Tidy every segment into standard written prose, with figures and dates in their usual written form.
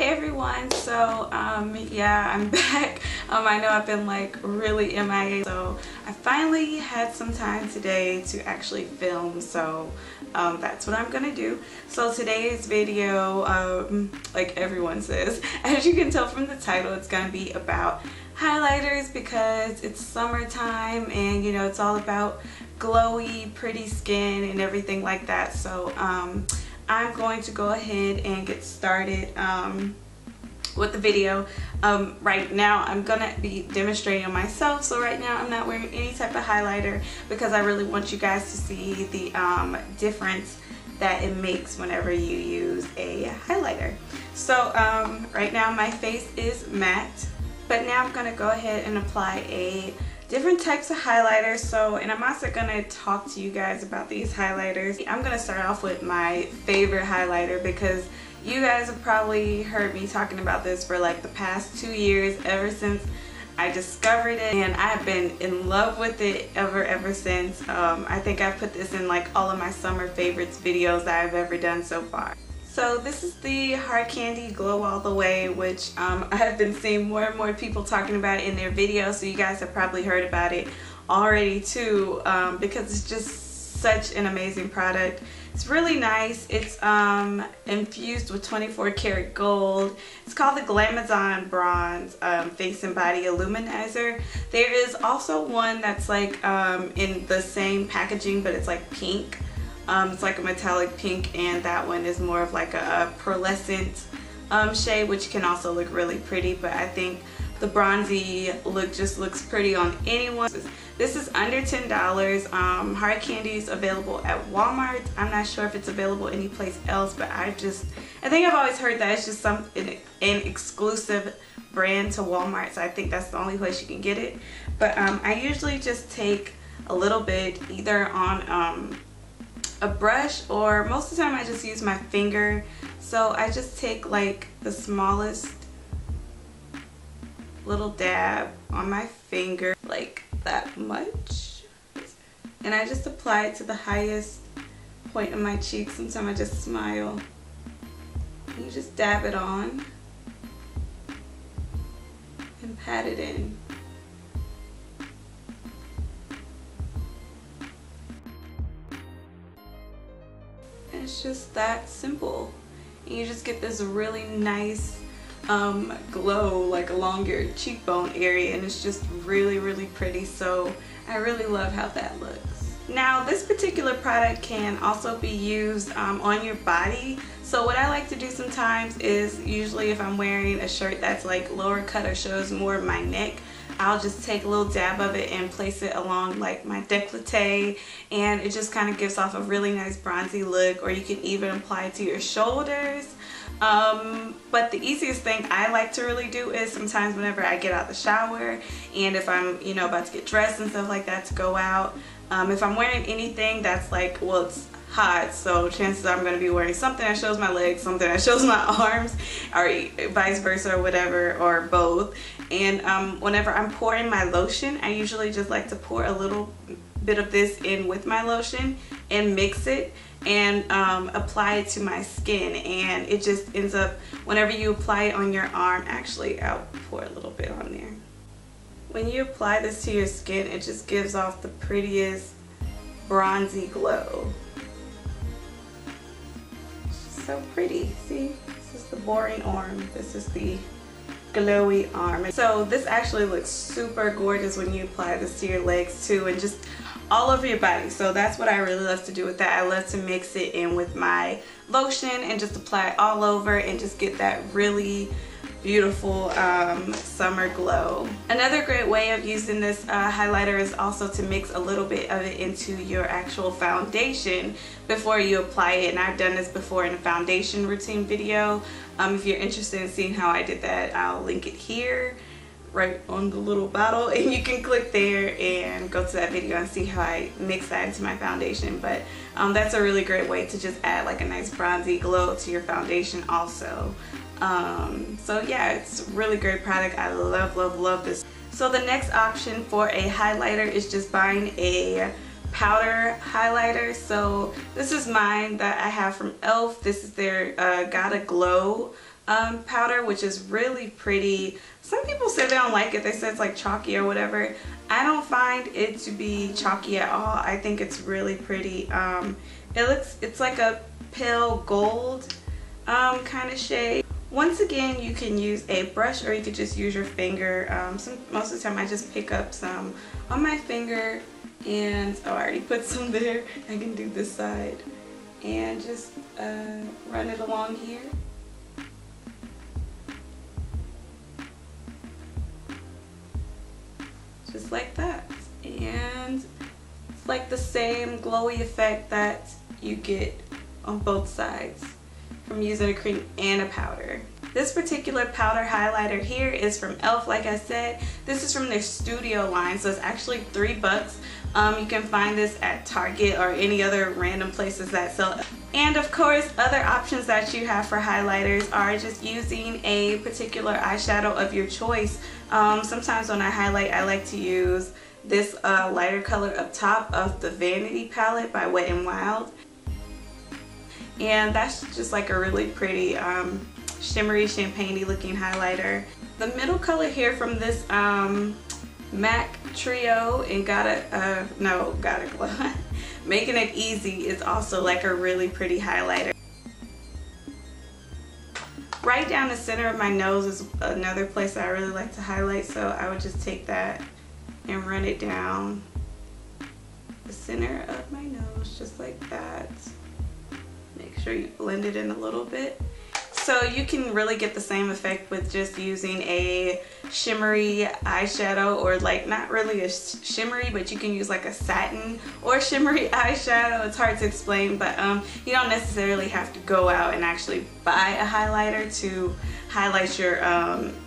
Hey everyone, so yeah, I'm back. I know I've been like really MIA, so I finally had some time today to actually film, so that's what I'm gonna do. So today's video, like everyone says, as you can tell from the title, it's gonna be about highlighters because it's summertime and you know it's all about glowy, pretty skin and everything like that. So I'm going to go ahead and get started with the video. Right now I'm gonna be demonstrating on myself, so right now I'm not wearing any type of highlighter because I really want you guys to see the difference that it makes whenever you use a highlighter. So right now my face is matte, but now I'm gonna go ahead and apply a different types of highlighters. So, and I'm also gonna talk to you guys about these highlighters. I'm gonna start off with my favorite highlighter because you guys have probably heard me talking about this for like the past 2 years, ever since I discovered it, and I've been in love with it ever since. I think I've put this in like all of my summer favorites videos that I've ever done so far. So this is the Hard Candy Glow All The Way, which I have been seeing more and more people talking about in their videos, so you guys have probably heard about it already too, because it's just such an amazing product. It's really nice. It's infused with 24 karat gold. It's called the Glamazon Bronze Face and Body Illuminizer. There is also one that's like in the same packaging, but it's like pink. It's like a metallic pink, and that one is more of like a pearlescent shade, which can also look really pretty, but I think the bronzy look just looks pretty on anyone. This is under $10. Hard Candy is available at Walmart. I'm not sure if it's available anyplace else, but I think I've always heard that it's just an exclusive brand to Walmart, so I think that's the only place you can get it. But I usually just take a little bit either on a brush, or most of the time I just use my finger. So I just take like the smallest little dab on my finger, like that much, and I just apply it to the highest point of my cheek. Sometimes I just smile. You just dab it on and pat it in. It's just that simple, and you just get this really nice glow like along your cheekbone area, and it's just really pretty. So I really love how that looks. Now this particular product can also be used on your body. So what I like to do sometimes is, usually if I'm wearing a shirt that's like lower cut or shows more of my neck, I'll just take a little dab of it and place it along like my décolleté, and it just kind of gives off a really nice bronzy look. Or you can even apply it to your shoulders. But the easiest thing I like to really do is sometimes whenever I get out the shower, and if I'm, you know, about to get dressed and stuff like that to go out, if I'm wearing anything that's like, well, it's hot, so chances are I'm going to be wearing something that shows my legs, something that shows my arms, or vice versa, or whatever, or both. And whenever I'm pouring my lotion, I usually just like to pour a little bit of this in with my lotion and mix it and apply it to my skin, and it just ends up, whenever you apply it on your arm, actually I'll pour a little bit on there. When you apply this to your skin, it just gives off the prettiest bronzy glow. So pretty. See, this is the boring arm, this is the glowy arm. So this actually looks super gorgeous when you apply this to your legs too, and just all over your body. So that's what I really love to do with that. I love to mix it in with my lotion and just apply it all over and just get that really beautiful summer glow. Another great way of using this highlighter is also to mix a little bit of it into your actual foundation before you apply it, and I've done this before in a foundation routine video. If you're interested in seeing how I did that, I'll link it here right on the little bottle, and you can click there and go to that video and see how I mix that into my foundation. But that's a really great way to just add like a nice bronzy glow to your foundation also. So yeah, it's a really great product. I love this. So the next option for a highlighter is just buying a powder highlighter. So this is mine that I have from e.l.f. This is their Gotta Glow powder, which is really pretty. Some people say they don't like it. They say it's like chalky or whatever. I don't find it to be chalky at all. I think it's really pretty. It's like a pale gold kind of shade. Once again, you can use a brush or you could just use your finger. Most of the time I just pick up some on my finger, and I already put some there. I can do this side and just run it along here. Just like that. And it's like the same glowy effect that you get on both sides from using a cream and a powder. This particular powder highlighter here is from e.l.f. Like I said, this is from their studio line, so it's actually $3. You can find this at Target or any other random places that sell it. And of course, other options that you have for highlighters are just using a particular eyeshadow of your choice. Sometimes when I highlight, I like to use this lighter color up top of the Vanity palette by Wet n Wild. And that's just like a really pretty shimmery champagne-y looking highlighter. The middle color here from this MAC Trio and Gotta Glow Making It Easy is also like a really pretty highlighter. Right down the center of my nose is another place that I really like to highlight, so I would just take that and run it down the center of my nose just like that. Make sure you blend it in a little bit. So you can really get the same effect with just using a shimmery eyeshadow, or like not really a shimmery, but you can use like a satin or shimmery eyeshadow. It's hard to explain, but you don't necessarily have to go out and actually buy a highlighter to highlight your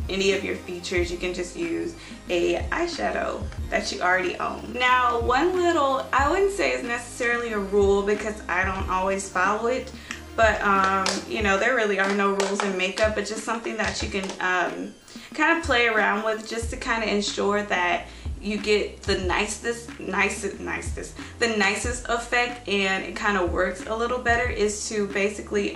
any of your features. You can just use a eyeshadow that you already own. Now, one little, I wouldn't say it's necessarily a rule because I don't always follow it, but you know, there really are no rules in makeup, but just something that you can kind of play around with just to kind of ensure that you get the nicest effect and it kind of works a little better, is to basically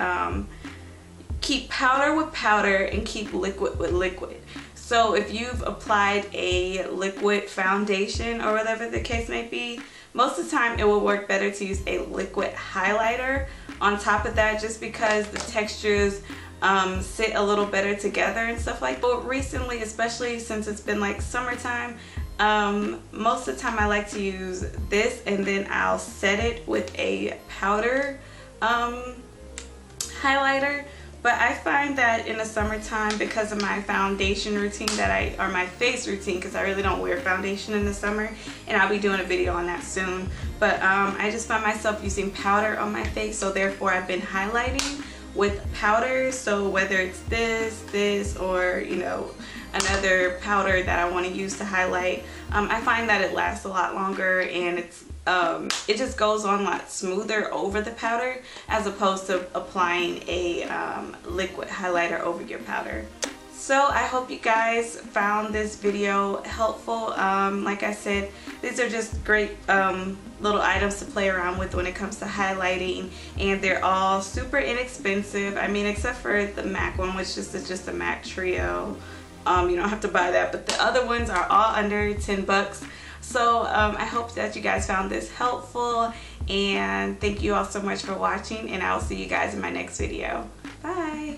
keep powder with powder and keep liquid with liquid. So if you've applied a liquid foundation or whatever the case may be, most of the time it will work better to use a liquid highlighter on top of that, just because the textures sit a little better together and stuff like that. But recently, especially since it's been like summertime, most of the time I like to use this and then I'll set it with a powder highlighter. But I find that in the summertime, because of my foundation routine or my face routine, because I really don't wear foundation in the summer, and I'll be doing a video on that soon, but I just find myself using powder on my face, so therefore I've been highlighting with powder. So whether it's this, or you know, another powder that I want to use to highlight, I find that it lasts a lot longer, and it just goes on a lot smoother over the powder as opposed to applying a liquid highlighter over your powder. So I hope you guys found this video helpful. Like I said, these are just great little items to play around with when it comes to highlighting, and they're all super inexpensive. I mean, except for the MAC one, which is just a MAC Trio. You don't have to buy that, but the other ones are all under 10 bucks. So I hope that you guys found this helpful, and thank you all so much for watching, and I'll see you guys in my next video. Bye!